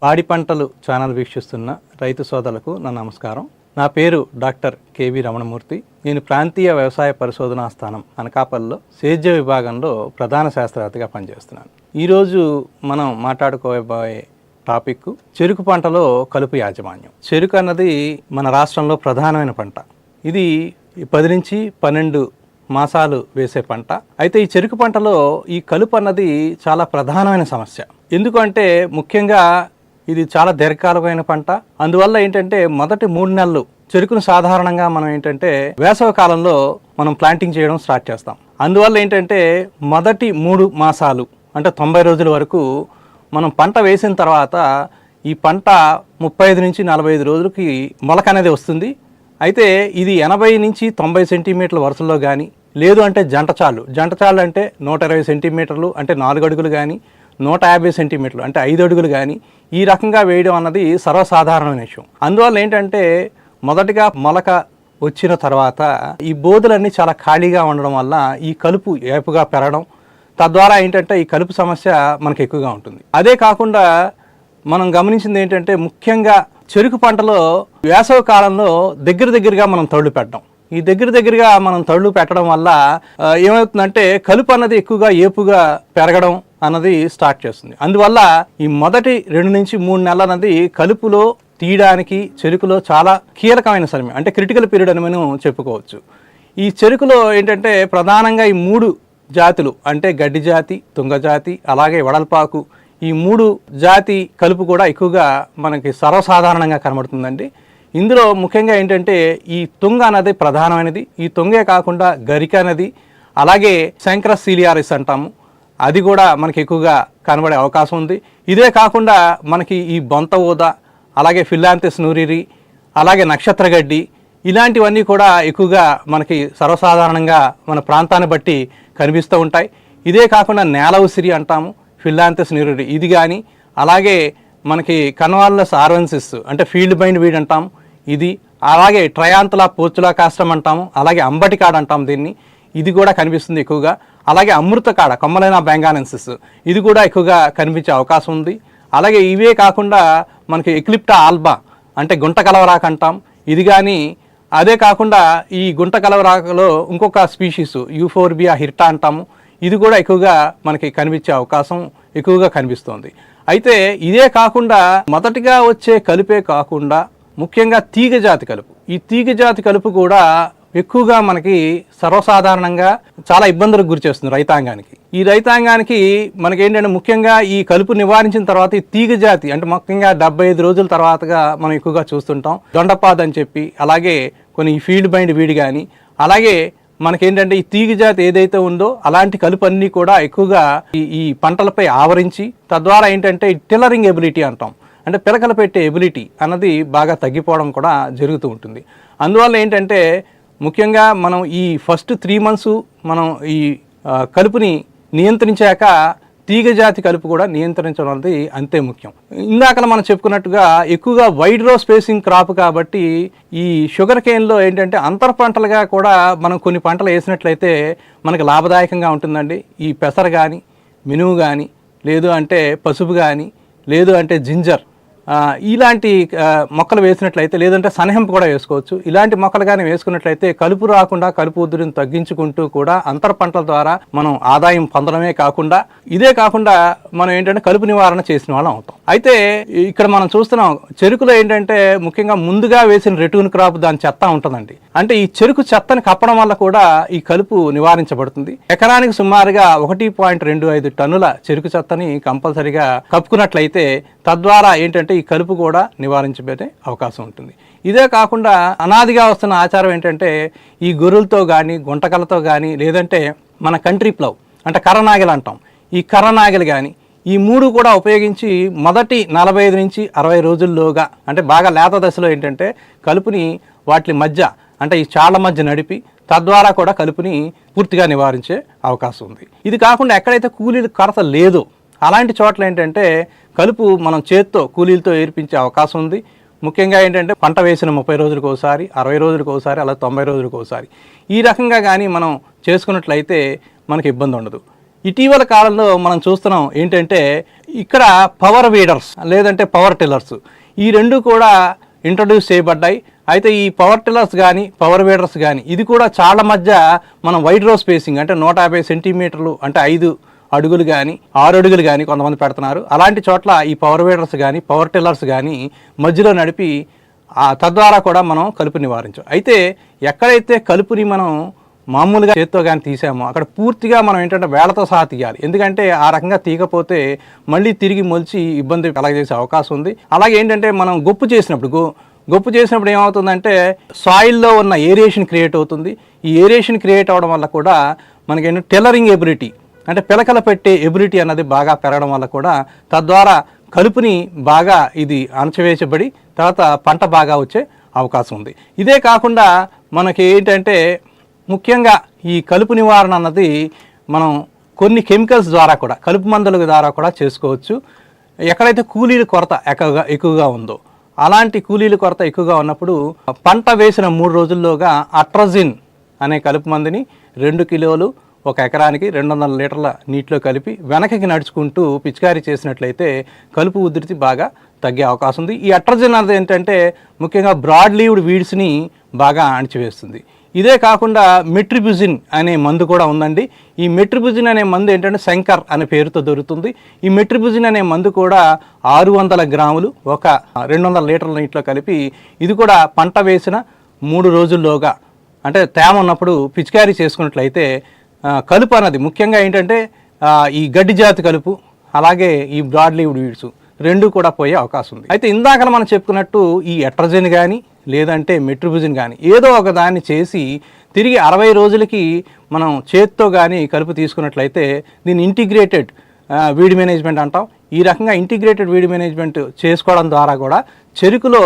పాడి పంటలు ఛానల్ వీక్షిస్తున్న రైతు సోదరులకు నా నమస్కారం. నా పేరు డాక్టర్ కేవి రమణమూర్తి. నేను ప్రాంతీయ వ్యవసాయ పరిశోధనా స్థానం అనకాపల్లిలో సేద్య విభాగంలో ప్రధాన శాస్త్రవేత్తగా పనిచేస్తున్నాను. ఈరోజు మనం మాట్లాడుకోబోయే టాపిక్ చెరుకు పంటలో కలుపు యాజమాన్యం. చెరుకు అన్నది మన రాష్ట్రంలో ప్రధానమైన పంట. ఇది 10 నుంచి 12 మాసాలు వేసే పంట. అయితే ఈ చెరుకు పంటలో ఈ కలుపు అన్నది చాలా ప్రధానమైన సమస్య. ఎందుకంటే ముఖ్యంగా ఇది చాలా దీర్ఘకాలమైన పంట. అందువల్ల ఏంటంటే మొదటి 3 నెలలు చెరుకును సాధారణంగా మనం ఏంటంటే వేసవి కాలంలో మనం ప్లాంటింగ్ చేయడం స్టార్ట్ చేస్తాం. అందువల్ల ఏంటంటే మొదటి 3 మాసాలు అంటే 90 రోజుల వరకు మనం పంట వేసిన తర్వాత ఈ పంట 35 నుంచి 45 రోజులకి మొలక అనేది వస్తుంది. అయితే ఇది 80 నుంచి 90 సెంటీమీటర్ల వరుసల్లో కానీ, లేదు అంటే జంటచాళ్ళు అంటే 120 సెంటీమీటర్లు అంటే 4 అడుగులు కానీ, 150 సెంటీమీటర్లు అంటే 5 అడుగులు కానీ ఈ రకంగా వేయడం అన్నది సర్వసాధారణమైన విషయం. అందువల్ల ఏంటంటే మొదటిగా మొలక వచ్చిన తర్వాత ఈ బోధులన్నీ చాలా ఖాళీగా ఉండడం వల్ల ఈ కలుపు ఏపుగా పెరగడం, తద్వారా ఏంటంటే ఈ కలుపు సమస్య మనకు ఎక్కువగా ఉంటుంది. అదే కాకుండా మనం గమనించింది ఏంటంటే ముఖ్యంగా చెరుకు పంటలో వేసవి కాలంలో దగ్గరగా మనం తళ్ళు పెట్టడం. ఈ దగ్గరగా మనం తళ్ళు పెట్టడం వల్ల ఏమవుతుందంటే కలుపు అన్నది ఎక్కువగా ఏపుగా పెరగడం అన్నది స్టార్ట్ చేస్తుంది. అందువల్ల ఈ మొదటి 2 నుంచి 3 నెలలు అన్నది కలుపులో తీయడానికి చెరుకులో చాలా కీలకమైన సమయం, అంటే క్రిటికల్ పీరియడ్ అని మనం చెప్పుకోవచ్చు. ఈ చెరుకులో ఏంటంటే ప్రధానంగా ఈ 3 జాతులు అంటే గడ్డి జాతి, తుంగ జాతి, అలాగే వడల్పాకు, ఈ 3 జాతి కలుపు కూడా ఎక్కువగా మనకి సర్వసాధారణంగా కనబడుతుందండి. ఇందులో ముఖ్యంగా ఏంటంటే ఈ తుంగ అనేది ప్రధానమైనది. ఈ తుంగే కాకుండా గరిక అనేది, అలాగే శంకరసీలియారిస్ అంటాము, అది కూడా మనకి ఎక్కువగా కనబడే అవకాశం ఉంది. ఇదే కాకుండా మనకి ఈ బొంత ఊద, అలాగే ఫిల్లాంథస్ నూరిరి, అలాగే నక్షత్రగడ్డి, ఇలాంటివన్నీ కూడా ఎక్కువగా మనకి సర్వసాధారణంగా మన ప్రాంతాన్ని బట్టి కనిపిస్తూ ఉంటాయి. ఇదే కాకుండా నేల ఉసిరి అంటాము, ఫిల్లాంథస్ నూరిరి ఇది కానీ, అలాగే మనకి కన్వాల్లస్ ఆర్వెన్సిస్ అంటే ఫీల్డ్ బైండ్ వీడ్ అంటాం ఇది, అలాగే ట్రయాంతలా పోర్చులా కాస్టం అంటాము, అలాగే అంబటి కాడ అంటాం దీన్ని, ఇది కూడా కనిపిస్తుంది ఎక్కువగా. అలాగే అమృత కాడ కొమ్మలైన బెంగానెన్సిస్ ఇది కూడా ఎక్కువగా కనిపించే అవకాశం ఉంది. అలాగే ఇవే కాకుండా మనకి ఎక్లిప్టా ఆల్బా అంటే గుంట కలవరాకు అంటాం ఇది కానీ, అదే కాకుండా ఈ గుంట కలవరాకులో ఇంకొక స్పీషీస్ యూఫోర్బియా హిర్టా అంటాము, ఇది కూడా ఎక్కువగా మనకి కనిపించే అవకాశం ఎక్కువగా కనిపిస్తుంది. అయితే ఇదే కాకుండా మొదటిగా వచ్చే కలుపే కాకుండా ముఖ్యంగా తీగ జాతి కలుపు, ఈ తీగ జాతి కలుపు కూడా ఎక్కువగా మనకి సర్వసాధారణంగా చాలా ఇబ్బందులకు గురి చేస్తుంది రైతాంగానికి. ఈ రైతాంగానికి మనకి ఏంటంటే ముఖ్యంగా ఈ కలుపు నివారించిన తర్వాత ఈ తీగ జాతి అంటే ముఖ్యంగా 75 రోజుల తర్వాతగా మనం ఎక్కువగా చూస్తుంటాం. దొండపాద్ అని చెప్పి, అలాగే కొన్ని ఫీల్డ్ బైండ్ వీడి కానీ, అలాగే మనకేంటంటే ఈ తీగ జాతి ఏదైతే ఉందో అలాంటి కలుపు అన్నీ కూడా ఎక్కువగా ఈ పంటలపై ఆవరించి, తద్వారా ఏంటంటే టిల్లరింగ్ ఎబిలిటీ అంటాం అంటే పిలకలు పెట్టే ఎబిలిటీ అన్నది బాగా తగ్గిపోవడం కూడా జరుగుతూ ఉంటుంది. అందువల్ల ఏంటంటే ముఖ్యంగా మనం ఈ ఫస్ట్ 3 మంత్స్ మనం ఈ కలుపుని నియంత్రించాక తీగ జాతి కలుపు కూడా నియంత్రించడం అనేది అంతే ముఖ్యం. ఇందాక మనం చెప్పుకున్నట్టుగా ఎక్కువగా వైడ్ రో స్పేసింగ్ క్రాప్ కాబట్టి ఈ షుగర్ కేన్లో ఏంటంటే అంతర పంటలుగా కూడా మనం కొన్ని పంటలు వేసినట్లయితే మనకు లాభదాయకంగా ఉంటుందండి. ఈ పెసర కానీ, మినుము కానీ, లేదు అంటే పసుపు కానీ, లేదు అంటే జింజర్, ఇలాంటి మొక్కలు వేసినట్లయితే, లేదంటే సనహెంప కూడా వేసుకోవచ్చు. ఇలాంటి మొక్కలు కానీ వేసుకున్నట్లయితే కలుపు రాకుండా కలుపు ఉధృతిని తగ్గించుకుంటూ కూడా అంతర పంటల ద్వారా మనం ఆదాయం పొందడమే కాకుండా, ఇదే కాకుండా మనం ఏంటంటే కలుపు నివారణ చేసిన వాళ్ళం అవుతాం. అయితే ఇక్కడ మనం చూస్తున్నాం చెరుకులో ఏంటంటే ముఖ్యంగా ముందుగా వేసిన రెటూన్ క్రాప్ దాని చెత్త ఉంటుందండి. అంటే ఈ చెరుకు చెత్తని కప్పడం వల్ల కూడా ఈ కలుపు నివారించబడుతుంది. ఎకరానికి సుమారుగా 1.25 టన్నుల చెరుకు చెత్తని కంపల్సరిగా కప్పుకున్నట్లయితే తద్వారా ఏంటంటే ఈ కలుపు కూడా నివారించబడే అవకాశం ఉంటుంది. ఇదే కాకుండా అనాదిగా వస్తున్న ఆచారం ఏంటంటే ఈ గొర్రెలతో కానీ, గుంటకలతో కానీ, లేదంటే మన కంట్రీ ప్లవ్ అంటే కర్రనాగలు అంటాం, ఈ కర్రనాగలు కానీ, ఈ 3 కూడా ఉపయోగించి మొదటి 45 నుంచి 60 రోజుల్లోగా అంటే బాగా లేత దశలో ఏంటంటే కలుపుని వాటి మధ్య అంటే ఈ చాళ్ల మధ్య నడిపి తద్వారా కూడా కలుపుని పూర్తిగా నివారించే అవకాశం ఉంది. ఇది కాకుండా ఎక్కడైతే కూలీల కొరత లేదో అలాంటి చోట్ల ఏంటంటే కలుపు మనం చేత్తో కూలీలతో ఏర్పించే అవకాశం ఉంది. ముఖ్యంగా ఏంటంటే పంట వేసిన 30 రోజులకు ఒకసారి, 60 రోజులకు ఒకసారి, అలా 90 రోజులకు ఒకసారి ఈ రకంగా కానీ మనం చేసుకున్నట్లయితే మనకి ఇబ్బంది ఉండదు. ఇటీవల కాలంలో మనం చూస్తున్నాం ఏంటంటే ఇక్కడ పవర్ వీడర్స్ లేదంటే పవర్ టిల్లర్స్ ఈ రెండు కూడా ఇంట్రడ్యూస్ చేయబడ్డాయి. అయితే ఈ పవర్ టిల్లర్స్ కానీ పవర్ వీడర్స్ కానీ ఇది కూడా చాలా మధ్య మనం వైడ్ రో స్పేసింగ్ అంటే 150 సెంటీమీటర్లు అంటే 5 అడుగులు కానీ 6 అడుగులు కానీ కొంతమంది పెడుతున్నారు. అలాంటి చోట్ల ఈ పవర్ వీడర్స్ కానీ పవర్ టిల్లర్స్ కానీ మధ్యలో నడిపి తద్వారా కూడా మనం కలుపు నివారించాం. అయితే ఎక్కడైతే కలుపుని మనం మామూలుగా చేత్తో కానీ తీసామో అక్కడ పూర్తిగా మనం ఏంటంటే వేళతో సహా తీయాలి. ఎందుకంటే ఆ రకంగా తీయకపోతే మళ్ళీ తిరిగి మొలిచి ఇబ్బంది కలగజేసే అవకాశం ఉంది. అలాగే ఏంటంటే మనం గొప్పు చేసినప్పుడు ఏమవుతుందంటే సాయిల్లో ఉన్న ఏరియేషన్ క్రియేట్ అవుతుంది. ఈ ఏరియేషన్ క్రియేట్ అవ్వడం వల్ల కూడా మనకేంటంటే టెల్లరింగ్ ఎబిలిటీ అంటే పిలకల పెట్టే ఎబిలిటీ అన్నది బాగా పెరగడం వల్ల కూడా తద్వారా కలుపుని బాగా ఇది అణచివేయబడి తర్వాత పంట బాగా వచ్చే అవకాశం ఉంది. ఇదే కాకుండా మనకి ఏంటంటే ముఖ్యంగా ఈ కలుపు నివారణ అన్నది మనం కొన్ని కెమికల్స్ ద్వారా కూడా కలుపు మందుల ద్వారా కూడా చేసుకోవచ్చు. ఎక్కడైతే కూలీల కొరత ఎక్కువగా ఉందో అలాంటి కూలీల కొరత ఎక్కువగా ఉన్నప్పుడు పంట వేసిన 3 రోజుల్లోగా అట్రజిన్ అనే కలుపు మందుని 2 కిలోలు 1 ఎకరానికి 200 లీటర్ల నీటిలో కలిపి వెనకకి నడుచుకుంటూ పిచికారీ చేసినట్లయితే కలుపు ఉధృతి బాగా తగ్గే అవకాశం ఉంది. ఈ అట్రజిన్ అనేది ఏంటంటే ముఖ్యంగా బ్రాడ్ లీవ్డ్ వీడ్స్ని బాగా అణిచివేస్తుంది. ఇదే కాకుండా మెట్రిబుజిన్ అనే మందు కూడా ఉందండి. ఈ మెట్రిబుజిన్ అనే మందు ఏంటంటే శంకర్ అనే పేరుతో దొరుకుతుంది. ఈ మెట్రిబుజిన్ అనే మందు కూడా 600 గ్రాములు 200 లీటర్ల నీటిలో కలిపి ఇది కూడా పంట వేసిన 3 రోజుల్లోగా అంటే తేమ ఉన్నప్పుడు పిచికారీ చేసుకున్నట్లయితే కలుపు అన్నది ముఖ్యంగా ఏంటంటే ఈ గడ్డి జాతి కలుపు అలాగే ఈ బ్రాడ్ లీవ్డ్ వీడ్స్ రెండు కూడా పోయే అవకాశం ఉంది. అయితే ఇందాక మనం చెప్పుకున్నట్టు ఈ ఎట్రజిన్ కానీ లేదంటే మెట్రిబుజిన్ కానీ ఏదో ఒక దాన్ని చేసి తిరిగి 60 రోజులకి మనం చేత్తో కానీ కలుపు తీసుకున్నట్లయితే దీన్ని ఇంటిగ్రేటెడ్ వీడ్ మేనేజ్మెంట్ అంటాం. ఈ రకంగా ఇంటిగ్రేటెడ్ వీడ్ మేనేజ్మెంట్ చేసుకోవడం ద్వారా కూడా చెరుకులో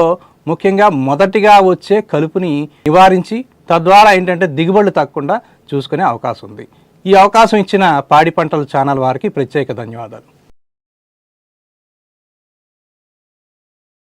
ముఖ్యంగా మొదటిగా వచ్చే కలుపుని నివారించి తద్వారా ఏంటంటే దిగుబడులు తగ్గకుండా చూసుకునే అవకాశం ఉంది. ఈ అవకాశం ఇచ్చిన పాడి పంటల ఛానల్ వారికి ప్రత్యేక ధన్యవాదాలు.